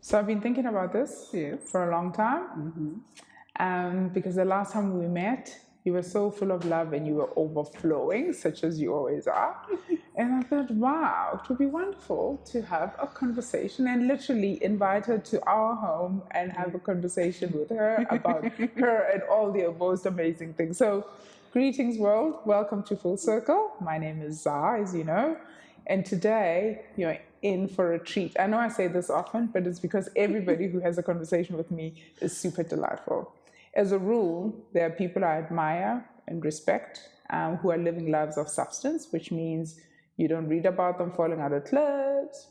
So I've been thinking about this for a long time, because the last time we met, you were so full of love and you were overflowing, such as you always are. And I thought, wow, it would be wonderful to have a conversation and literally invite her to our home and have a conversation with her about her and all the most amazing things. So, greetings, world. Welcome to Full Circle. My name is Zah, as you know. And today, you're in for a treat. I know I say this often, but it's because everybody who has a conversation with me is super delightful. As a rule, there are people I admire and respect who are living lives of substance, which means you don't read about them falling out of clubs.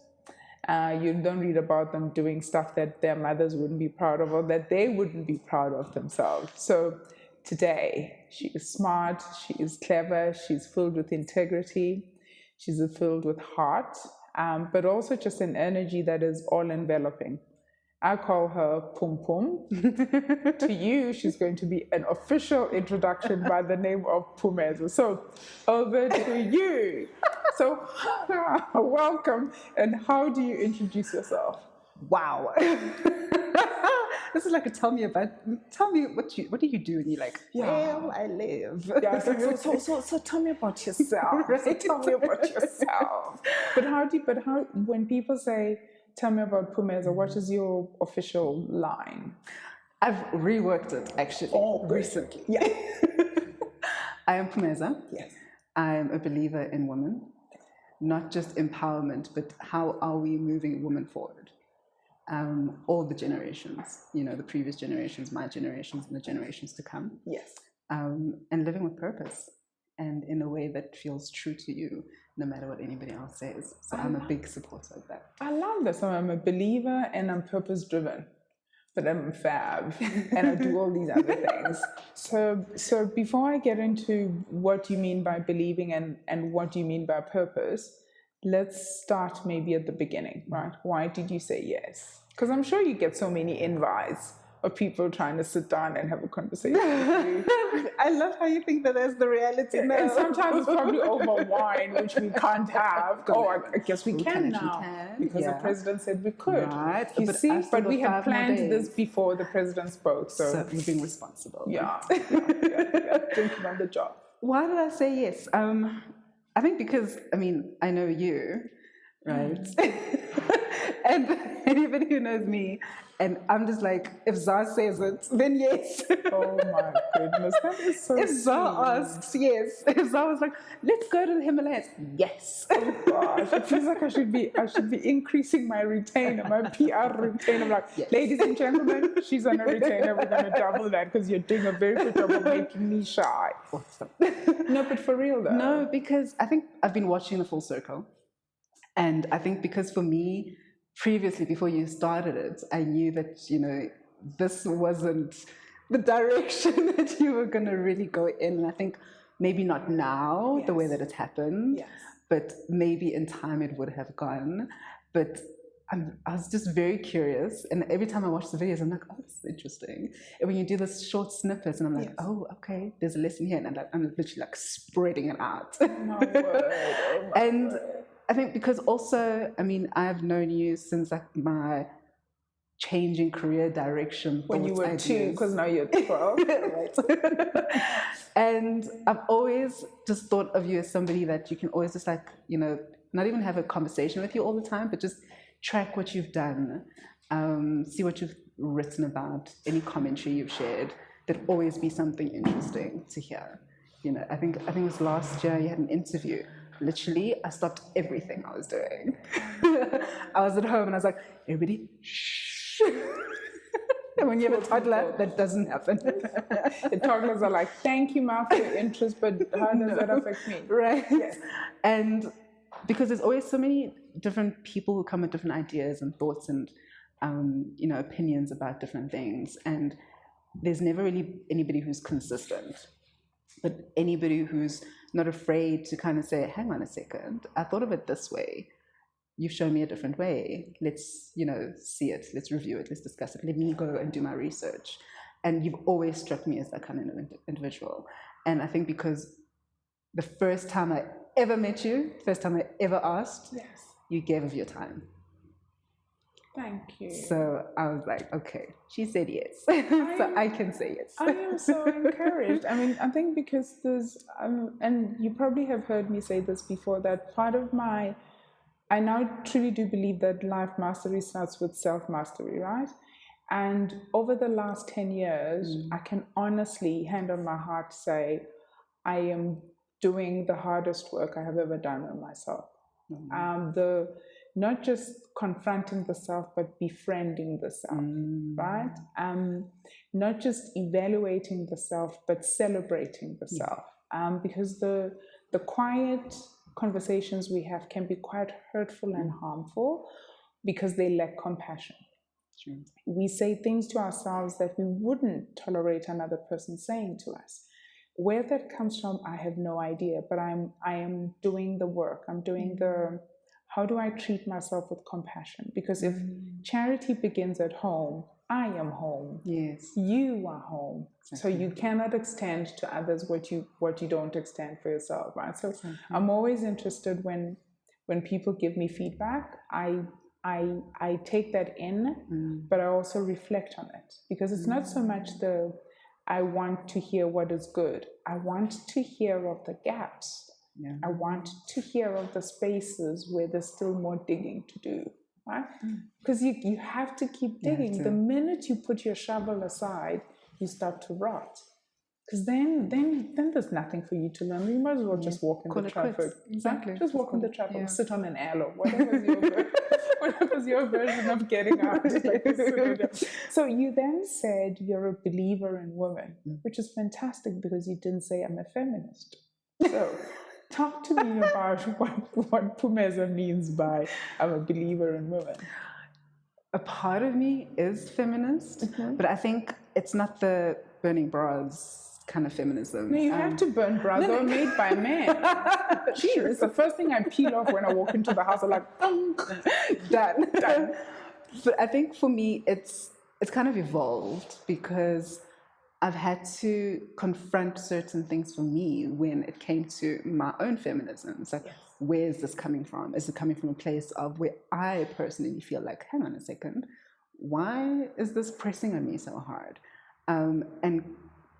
You don't read about them doing stuff that their mothers wouldn't be proud of or that they wouldn't be proud of themselves. So today, she is smart, she is clever, she's filled with integrity, she's filled with heart, but also just an energy that is all enveloping. I call her Pum Pum. To you, she's going to be an official introduction by the name of Phumeza. So, over to you. So, welcome. And how do you introduce yourself? Wow. This is like a tell me what do you do? And you're like, well, I live. Yeah, so tell me about yourself. Right? So tell me about yourself. But how, when people say, tell me about Phumeza, what is your official line? I've reworked it actually recently. Yeah. I am Phumeza. Yes. I'm a believer in women, not just empowerment, but how are we moving women forward? All the generations, the previous generations, my generations, and the generations to come. Yes. And living with purpose and in a way that feels true to you, no matter what anybody else says. So I'm a big supporter of that. I love this. I'm a believer and I'm purpose driven, but I'm fab and I do all these other things. So before I get into what you mean by believing and what you mean by purpose, let's start maybe at the beginning, right? Why did you say yes? Because I'm sure you get so many invites of people trying to sit down and have a conversation with you. I love how you think that that's the reality now. And sometimes it's probably over wine, which we can't have. I guess we can now. Because the president said we could. Right. You see, but we had planned this before the president spoke. So we're being responsible. Yeah. Drinking on the job. Why did I say yes? I think because, I know you, right? And anybody who knows me, and I'm just like, if Zah says it, then yes. Oh my goodness, that is so If Zah asks, yes. If Zah was like, let's go to the Himalayas, yes. Oh gosh, it feels like I should be increasing my retainer, my PR retainer. I'm like, yes. Ladies and gentlemen, she's on a retainer. We're going to double that because you're doing a very good job of making me shy. Awesome. No, but for real though. No, because I think I've been watching The Full Circle. And I think because for me, previously, before you started it, I knew that, this wasn't the direction that you were going to really go in. And I think maybe not now, the way that it's happened, but maybe in time it would have gone. But I was just very curious. And every time I watch the videos, I'm like, oh, this is interesting. And when you do this short snippets, and I'm like, oh, okay, there's a lesson here. And I'm literally like spreading it out. My word. Oh my word. I think because also, I've known you since like my changing career direction. When you were 2, because now you're 12. Right. And I've always just thought of you as somebody that you can always just like, not even have a conversation with you all the time, but just track what you've done, see what you've written about, any commentary you've shared. There'd always be something interesting to hear. I think it was last year you had an interview. Literally, I stopped everything I was doing. I was at home and I was like, everybody, shh. And when you have a toddler, that doesn't happen. The toddlers are like, thank you, Ma, for your interest, but how does that affect me? Right. Yes. And because there's always so many different people who come with different ideas and thoughts and, opinions about different things. And there's never really anybody who's consistent. But anybody who's not afraid to kind of say, hang on a second, I thought of it this way. You've shown me a different way. Let's, see it. Let's review it. Let's discuss it. Let me go and do my research. And you've always struck me as that kind of individual. And I think because the first time I ever met you, first time I ever asked, you gave of your time. Thank you. So I was like, okay, she said yes. So I can say yes. I am so encouraged. I mean, I think because there's, and you probably have heard me say this before, that part of my, I now truly do believe that life mastery starts with self mastery, right? And over the last 10 years, I can honestly, hand on my heart, say I am doing the hardest work I have ever done on myself. The not just confronting the self, but befriending the self, right? Not just evaluating the self, but celebrating the self. Because the quiet conversations we have can be quite hurtful and harmful because they lack compassion. True. We say things to ourselves that we wouldn't tolerate another person saying to us. Where that comes from, I have no idea, but I am doing the work. I'm doing the, how do I treat myself with compassion? Because if charity begins at home, I am home. Yes. You are home. Exactly. So you cannot extend to others what you don't extend for yourself, right? So I'm always interested when people give me feedback. I take that in, but I also reflect on it, because it's not so much the I want to hear what is good. I want to hear of the gaps. Yeah. I want to hear of the spaces where there's still more digging to do, right? Because you have to keep digging. The minute you put your shovel aside, you start to rot. Because then there's nothing for you to learn. You might as well just walk in the traffic. Exactly. Just walk in the traffic, sit on an aloe, whatever's your version of getting out. So you then said you're a believer in women, which is fantastic, because you didn't say I'm a feminist. So talk to me about what Phumeza means by I'm a believer in women. A part of me is feminist, but I think it's not the burning bras kind of feminism. No, you have to burn bras. They were made by men. Jeez, it's the first thing I peel off when I walk into the house. I'm like, done. But I think for me, it's kind of evolved, because I've had to confront certain things for me when it came to my own feminism. It's like, where is this coming from? Is it coming from a place of where I personally feel like, hang on a second, why is this pressing on me so hard? And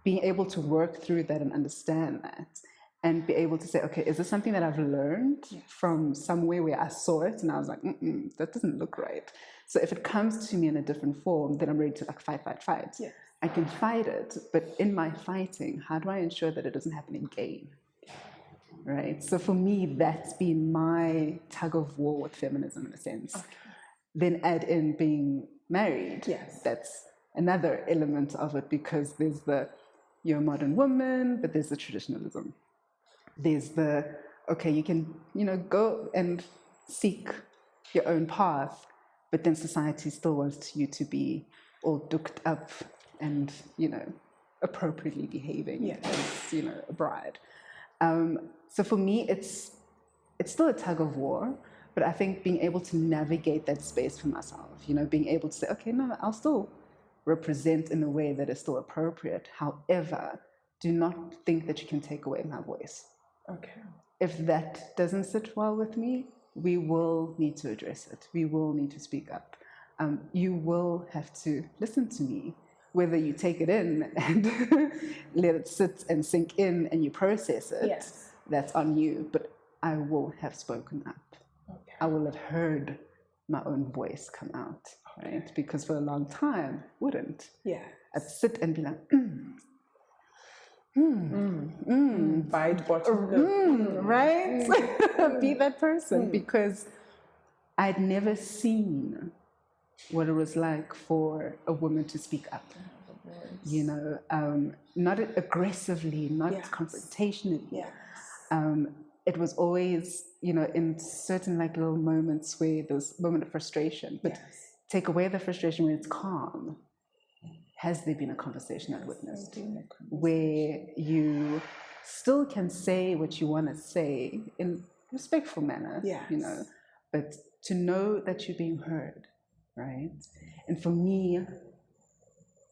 being able to work through that and understand that, and be able to say, okay, is this something that I've learned from somewhere where I saw it and I was like, that doesn't look right. So if it comes to me in a different form, then I'm ready to like fight. Yes. I can fight it, but in my fighting, how do I ensure that it doesn't happen again? Right? So for me, that's been my tug of war with feminism, in a sense. Okay. Then add in being married. Yes. That's another element of it, because there's you're a modern woman, but there's the traditionalism. There's okay, you can, go and seek your own path, but then society still wants you to be all dooked up and, appropriately behaving as, a bride. So for me, it's still a tug of war, but I think being able to navigate that space for myself, being able to say, okay, no, I'll still represent in a way that is still appropriate. However, do not think that you can take away my voice. Okay. If that doesn't sit well with me, we will need to address it. We will need to speak up. You will have to listen to me, whether you take it in and let it sit and sink in and you process it. Yes. That's on you. But I will have spoken up. Okay. I will have heard my own voice come out, right? Because for a long time, wouldn't. Yeah. I'd sit and be like, bite bottom lip. Right? Be that person, because I'd never seen what it was like for a woman to speak up. Not aggressively, not confrontationally. Yes. It was always, in certain little moments where there's a moment of frustration, but take away the frustration when it's calm. Has there been a conversation I've witnessed where you still can say what you want to say in a respectful manner, but to know that you're being heard, right? And for me,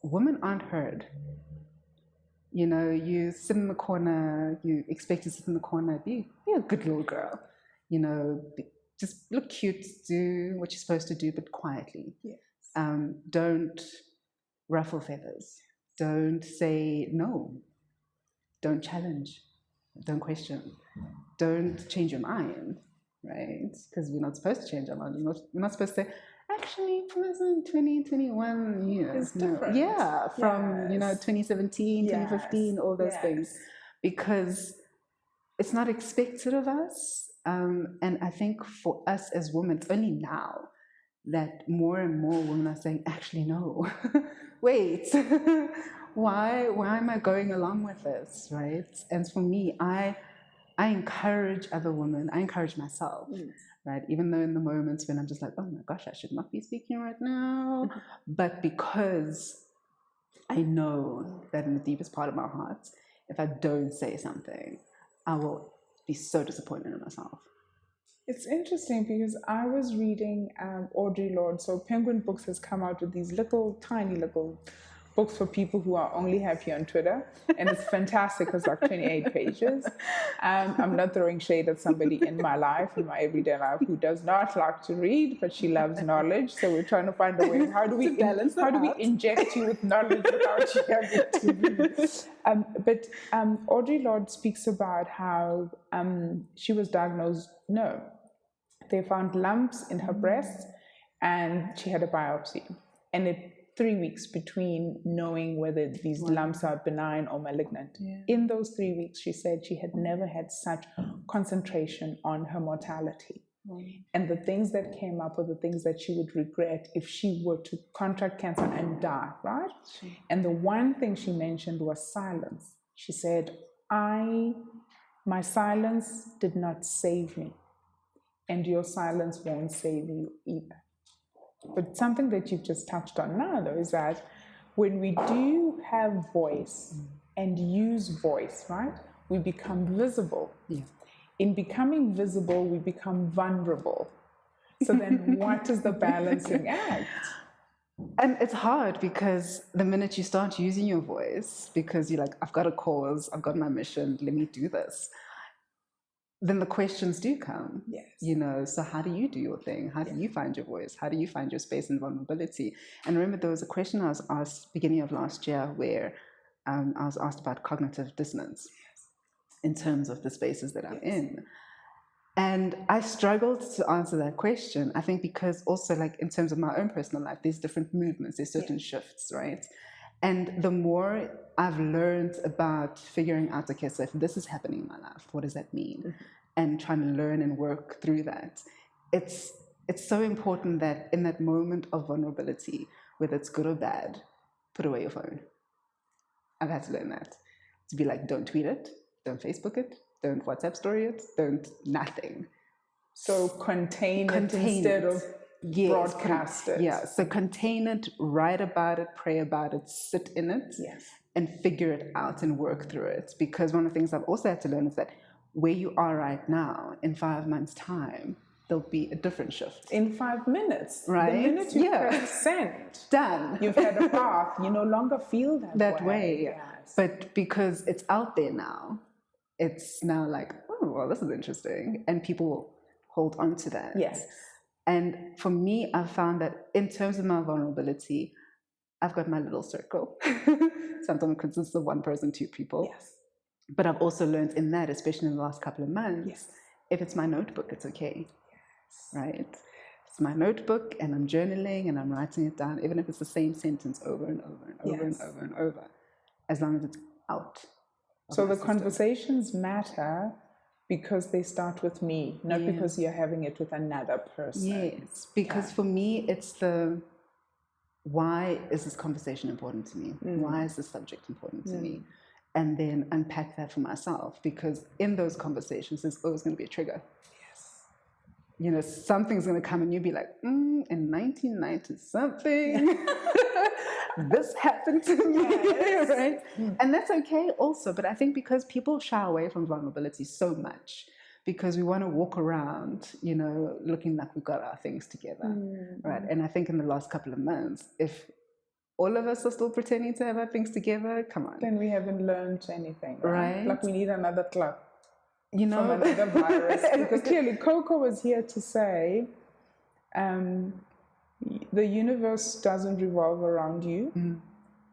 women aren't heard. You sit in the corner, you expect to sit in the corner, be a good little girl, just look cute, do what you're supposed to do, but quietly. Yes. Don't ruffle feathers. Don't say no. Don't challenge. Don't question. Don't change your mind, right? Because we're not supposed to change our mind. We're not supposed to say, actually, Phumeza 2021 It's different. Yeah, from, 2017, Yes. 2015, all those Yes. things. Because it's not expected of us. And I think for us as women, it's only now that more and more women are saying, actually, no, wait, why am I going along with this, right? And for me, I encourage other women, I encourage myself, right? Even though in the moments when I'm just like, oh my gosh, I should not be speaking right now, but because I know that in the deepest part of my heart, if I don't say something, I will be so disappointed in myself. It's interesting because I was reading Audre Lorde. So Penguin Books has come out with these tiny little books for people who are only happy on Twitter. And it's fantastic. It's like 28 pages. I'm not throwing shade at somebody in my life, in my everyday life, who does not like to read, but she loves knowledge. So we're trying to find a way. How do we inject you with knowledge without you having to read? But Audre Lorde speaks about how she was diagnosed, they found lumps in her breast and she had a biopsy. And 3 weeks between knowing whether these lumps are benign or malignant. Yeah. In those 3 weeks, she said she had never had such concentration on her mortality. And the things that came up were the things that she would regret if she were to contract cancer and die, right? And the one thing she mentioned was silence. She said, my silence did not save me. And your silence won't save you either. But something that you've just touched on now, though, is that when we do have voice and use voice, right, we become visible. Yeah. In becoming visible, we become vulnerable. So then what is the balancing act? And it's hard because the minute you start using your voice, because you're like, I've got a cause, I've got my mission, let me do this, then the questions do come. Yes. So how do you do your thing? How do you find your voice? How do you find your space and vulnerability? And remember, there was a question I was asked beginning of last year where I was asked about cognitive dissonance in terms of the spaces that I'm in. And I struggled to answer that question, I think because also like in terms of my own personal life, there's different movements, there's certain shifts, right? And the more I've learned about figuring out, okay, so if this is happening in my life, what does that mean? And trying to learn and work through that. It's so important that in that moment of vulnerability, whether it's good or bad, put away your phone. I've had to learn that. To be like, don't tweet it, don't Facebook it, don't WhatsApp story it, don't nothing. So contain it instead of broadcast it. Yeah, so contain it, write about it, pray about it, sit in it, and figure it out and work through it. Because one of the things I've also had to learn is that where you are right now, in 5 months' time, there'll be a different shift. In 5 minutes. Right? The minute you press send. Done. You've had a path. You no longer feel that way. Yes. But because it's out there now, it's now like, oh, well, this is interesting. And people hold on to that. Yes. And for me, I've found that in terms of my vulnerability, I've got my little circle. Sometimes it consists of one person, two people. Yes. But I've also learned in that, especially in the last couple of months, if it's my notebook, it's okay. Yes. Right? It's my notebook and I'm journaling and I'm writing it down, even if it's the same sentence over and over and over and over and over, as long as it's out. So the conversations matter because they start with me, not because you're having it with another person. Yes, because for me, it's the, why is this conversation important to me? Why is this subject important to me? And then unpack that for myself, because in those conversations, there's always going to be a trigger. Yes. Something's going to come and you'll be like, in 1990 something, this happened to me, right? And that's okay also. But I think because people shy away from vulnerability so much, because we want to walk around, looking like we've got our things together, right? And I think in the last couple of months, if all of us are still pretending to have our things together, come on. Then we haven't learned anything, right? Like we need another club. You know, from another virus. Because clearly Coco was here to say the universe doesn't revolve around you.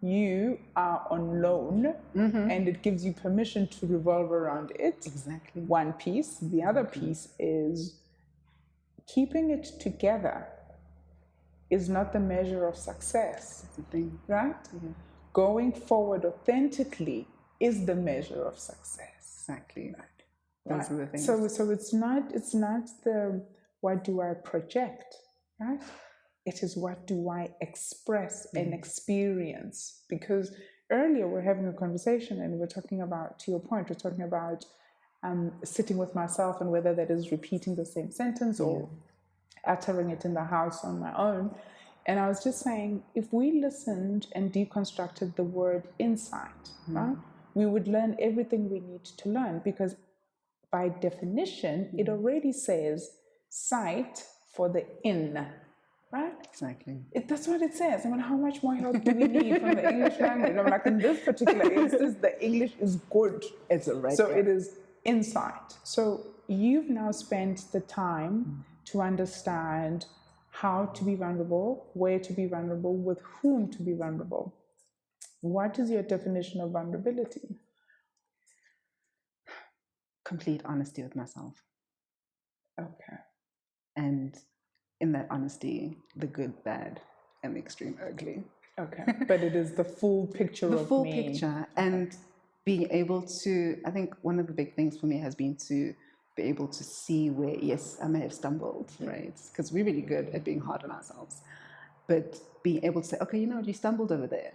You are on loan, and it gives you permission to revolve around it. Exactly. One piece. The other piece is keeping it together is not the measure of success. That's the thing. Right? Going forward authentically is the measure of success. Exactly. Those are the things. So it's not the what do I project, right? It is what do I express and experience. Because earlier we're having a conversation and we're talking about, to your point, we're talking about sitting with myself and whether that is repeating the same sentence or uttering it in the house on my own. And I was just saying, if we listened and deconstructed the word insight, right, we would learn everything we need to learn, because by definition, it already says sight for the in, right? Exactly. That's what it says. I mean, how much more help do we need from the English language? I'm like, in this particular instance, the English is good. It's alright. So it is insight. So you've now spent the time to understand how to be vulnerable, where to be vulnerable, with whom to be vulnerable. What is your definition of vulnerability? Complete honesty with myself. Okay. And in that honesty, the good, bad, and the extreme ugly. Okay. But it is the full picture of me. The full picture. And being able to, I think one of the big things for me has been to be able to see where, yes, I may have stumbled, right? Because we're really good at being hard on ourselves. But being able to say, okay, you know what, you stumbled over there,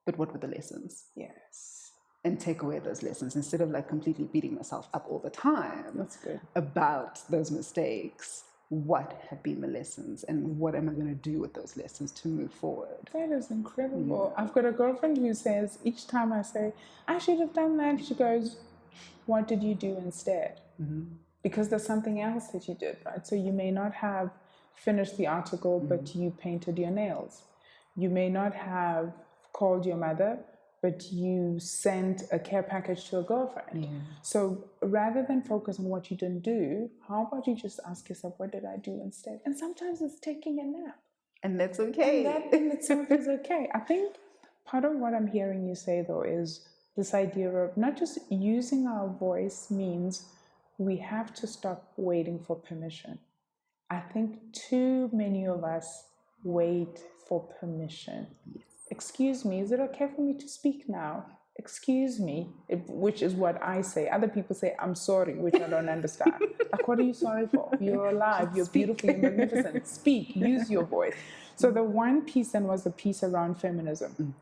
but what were the lessons? Yes. And take away those lessons instead of like completely beating myself up all the time. That's good. About those mistakes. What have been the lessons and what am I going to do with those lessons to move forward? That is incredible. I've got a girlfriend who says, each time I say, I should have done that, she goes, what did you do instead? Because there's something else that you did, right? So you may not have finished the article, but you painted your nails. You may not have called your mother, but you sent a care package to a girlfriend. So rather than focus on what you didn't do, how about you just ask yourself, what did I do instead? And sometimes it's taking a nap. And that's okay. And that in itself is okay. I think part of what I'm hearing you say, though, is this idea of not just using our voice means we have to stop waiting for permission. I think too many of us wait for permission. Excuse me, is it okay for me to speak now? Excuse me, which is what I say. Other people say, I'm sorry, which I don't understand. Like, what are you sorry for? You're alive, you're beautiful, you're magnificent. Speak, use your voice. So the one piece then was the piece around feminism.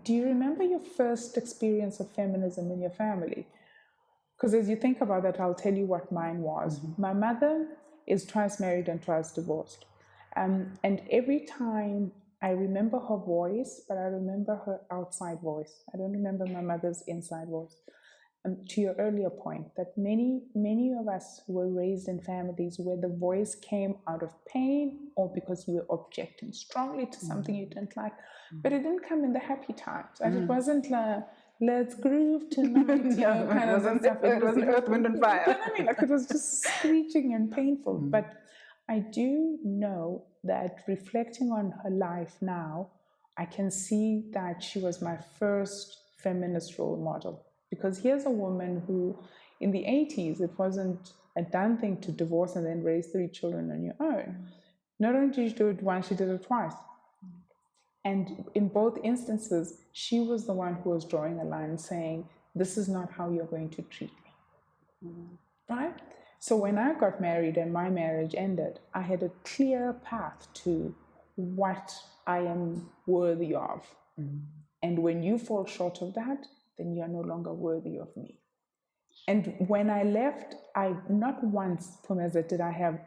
Do you remember your first experience of feminism in your family? Because as you think about that, I'll tell you what mine was. My mother is twice married and twice divorced. And every time I remember her voice, but I remember her outside voice. I don't remember my mother's inside voice. To your earlier point, that many of us were raised in families where the voice came out of pain or because you were objecting strongly to something you didn't like, but it didn't come in the happy times. And it wasn't like, let's groove tonight, kind of stuff. It wasn't earth, wind, and fire. You know what I mean? Like, it was just screeching and painful. But I do know that reflecting on her life now, I can see that she was my first feminist role model. Because here's a woman who, in the 80s, it wasn't a done thing to divorce and then raise 3 children on your own. Not only did she do it once, she did it twice. And in both instances, she was the one who was drawing a line saying, this is not how you're going to treat me. Right? So when I got married and my marriage ended, I had a clear path to what I am worthy of. And when you fall short of that, then you are no longer worthy of me. And when I left, I not once, Phumeza, did I have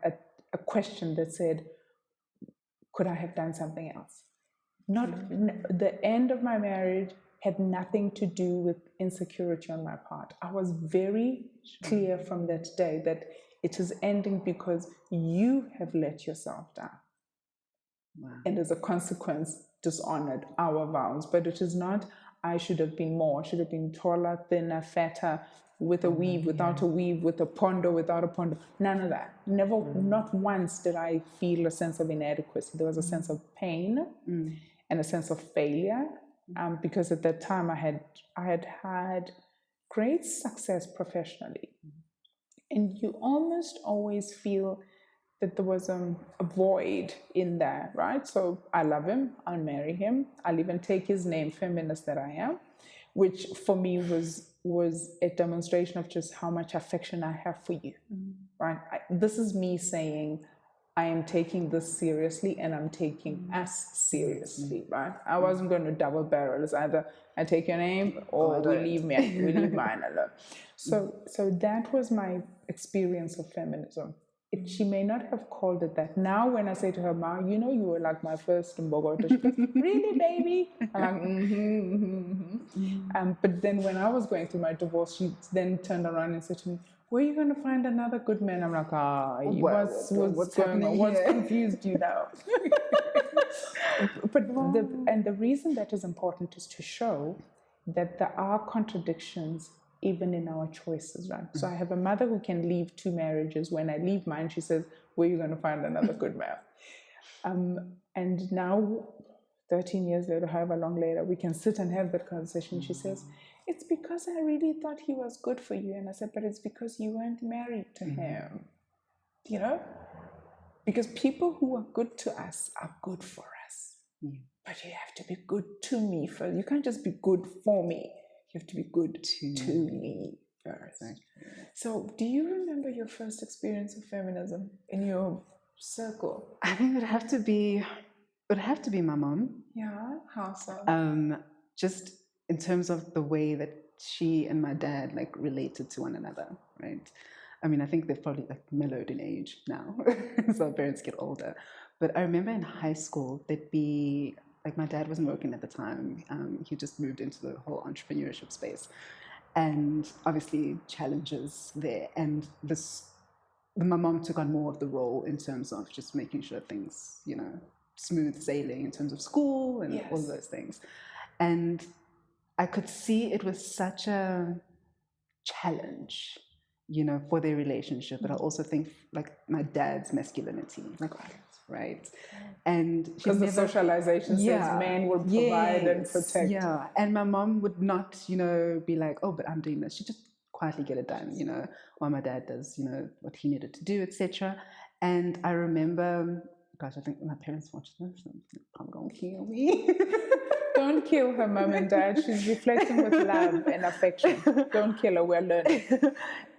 a question that said, could I have done something else? The end of my marriage had nothing to do with insecurity on my part. I was very clear from that day that it is ending because you have let yourself down. And as a consequence, dishonored our vows. But it is not, I should have been more, I should have been taller, thinner, fatter. with a weave, without a weave, with a ponder, without a ponder. None of that. Never, not once did I feel a sense of inadequacy. There was a sense of pain and a sense of failure, because at that time I had great success professionally, and you almost always feel that there was a void in there, right? So I love him, I'll marry him, I'll even take his name, feminist that I am, which for me was a demonstration of just how much affection I have for you, right? This is me saying, I am taking this seriously and I'm taking us seriously, right? I wasn't going to double barrel. It's either I take your name or we leave mine alone. So that was my experience of feminism. She may not have called it that. Now when I say to her, Ma, you know, you were like my first Mbogoto. She goes, really, baby? I'm like, but then when I was going through my divorce, she then turned around and said to me, where are you going to find another good man? I'm like, what's going on? What's confused you now? But the reason that is important is to show that there are contradictions even in our choices, right? So I have a mother who can leave 2 marriages. When I leave mine, she says, where are you going to find another good man? And now, 13 years later, however long later, we can sit and have that conversation. She says, it's because I really thought he was good for you. And I said, but it's because you weren't married to him, you know? Because people who are good to us are good for us. But you have to be good to me first. You can't just be good for me. You have to be good to me first. So do you remember your first experience of feminism in your circle? I think it would have to be my mom. Yeah, how so? Just in terms of the way that she and my dad like related to one another, right? I mean, I think they've probably like mellowed in age now, so our parents get older. But I remember in high school, there'd be like my dad wasn't working at the time. He just moved into the whole entrepreneurship space, and obviously challenges there. And my mom took on more of the role in terms of just making sure things, you know, smooth sailing in terms of school and all of those things. And I could see it was such a challenge, you know, for their relationship. But I also think like my dad's masculinity, like, right? And because the socialization says men will provide and protect. Yeah, and my mom would not, you know, be like, oh, but I'm doing this. She'd just quietly get it done, you know, while my dad does, you know, what he needed to do, etc. And I remember, gosh, I think my parents watched this. I'm going to kill me. Don't kill her, mom and dad. She's reflecting with love and affection. Don't kill her. We're learning.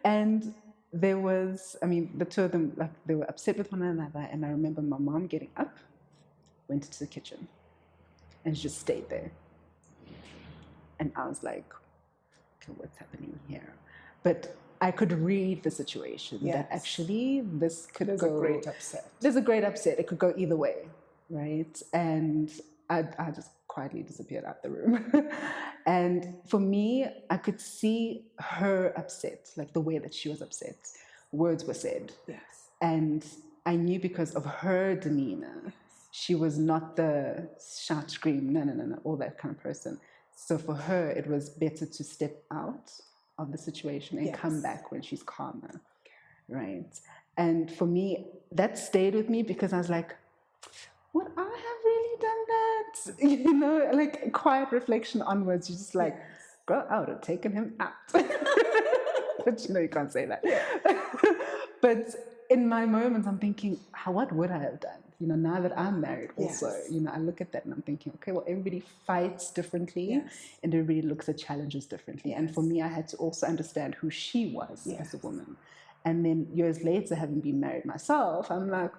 And there was, I mean, the two of them, like, they were upset with one another. And I remember my mom getting up, went into the kitchen, and she just stayed there. And I was like, okay, what's happening here? But I could read the situation, that actually this could go... There's a great upset. There's a great upset. It could go either way, right? And I just quietly disappeared out the room. And for me, I could see her upset, like the way that she was upset. Words were said. Yes. And I knew because of her demeanor, she was not the shout, scream, no, all that kind of person. So for her, it was better to step out of the situation and come back when she's calmer, right? And for me, that stayed with me because I was like, would I have really done that? You know, like quiet reflection onwards, you're just like, girl, I would have taken him out. But you know, you can't say that. But in my moments, I'm thinking, what would I have done? You know, now that I'm married also, you know, I look at that and I'm thinking, okay, well, everybody fights differently and everybody looks at challenges differently. And for me, I had to also understand who she was as a woman. And then years later, having been married myself, I'm like,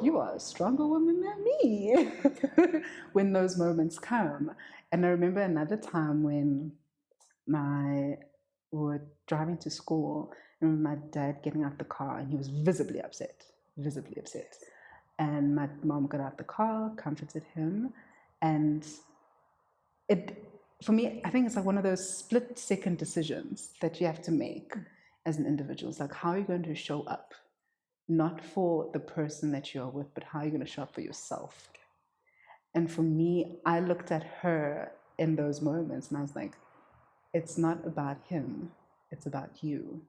you are a stronger woman than me when those moments come. And I remember another time when we were driving to school, and my dad getting out the car, and he was visibly upset. And my mom got out the car, comforted him, and for me, I think it's like one of those split-second decisions that you have to make as an individual. It's like, how are you going to show up? Not for the person that you're with, but how are you going to show up for yourself? And for me, I looked at her in those moments and I was like, it's not about him, it's about you.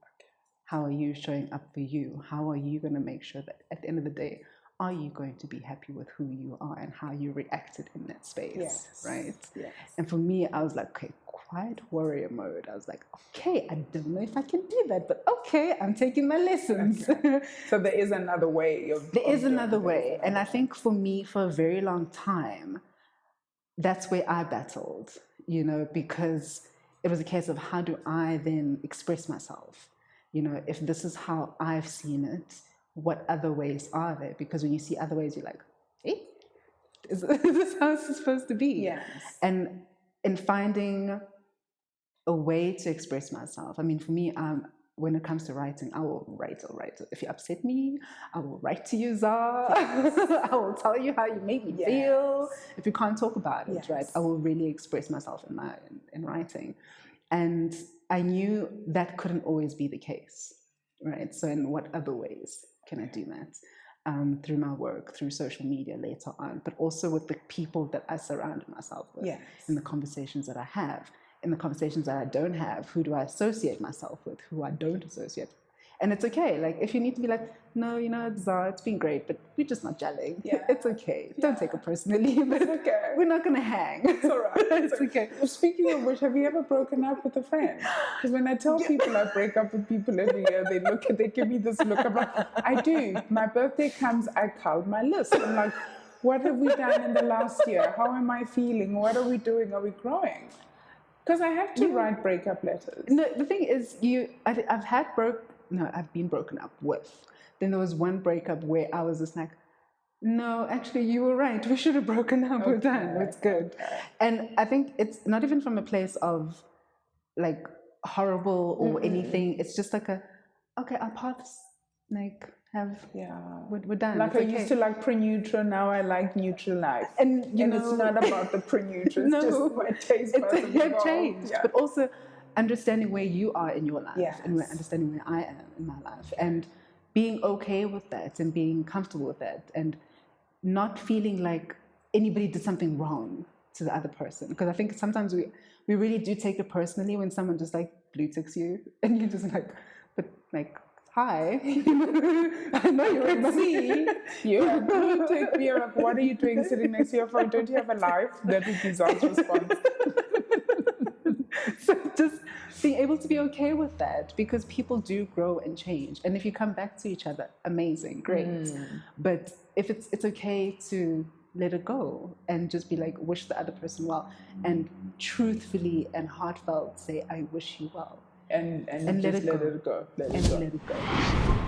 How are you showing up for you? How are you going to make sure that at the end of the day, are you going to be happy with who you are and how you reacted in that space, right? Yes. And for me, I was like, okay, quiet warrior mode. I was like, okay, I don't know if I can do that, but okay, I'm taking my lessons. Okay. So there is another way. There is another way. And I think for me, for a very long time, that's where I battled, because it was a case of how do I then express myself? If this is how I've seen it, what other ways are there? Because when you see other ways, you're like, hey, is this how it's supposed to be? Yes. And in finding a way to express myself, I mean, for me, when it comes to writing, I will write. If you upset me, I will write to you, Zah. Yes. I will tell you how you made me feel. If you can't talk about it, right? I will really express myself in writing. And I knew that couldn't always be the case, right? So in what other ways can I do that? Through my work, through social media later on, but also with the people that I surrounded myself with, in the conversations that I have, in the conversations that I don't have, who do I associate myself with, who I don't associate. And it's okay, like if you need to be like, no, it's been great, but we're just not gelling. It's okay. Don't take it personally, but okay. We're not going to hang. It's all right. It's okay. Well, speaking of which, have you ever broken up with a friend? Because when I tell people I break up with people every year, they give me this look. I'm like, I do. My birthday comes, I count my list. I'm like, what have we done in the last year? How am I feeling? What are we doing? Are we growing? Because I have to write breakup letters. No, the thing is, I've been broken up with. Then there was one breakup where I was just like, no, actually, you were right. We should have broken up. We're done. It's good. Okay. And I think it's not even from a place of like horrible or anything. It's just like okay, our paths we're done. Like I used to like pre-neutral, now I like neutral life. And it's not about the pre-neutral, it's just my taste buds have changed. Yeah. But also understanding where you are in your life and understanding where I am in my life and being okay with that and being comfortable with that and not feeling like anybody did something wrong to the other person. Because I think sometimes we really do take it personally when someone just like blue ticks you and you're just like, but like, hi, I know you're in see. You have blue tick me up. What are you doing sitting next to your phone? Don't you have a life? That would be Zah's response. So just being able to be okay with that because people do grow and change. And if you come back to each other, amazing, great. But if it's okay to let it go and just be like, wish the other person well and truthfully and heartfelt say, I wish you well. And let it go. Let it go.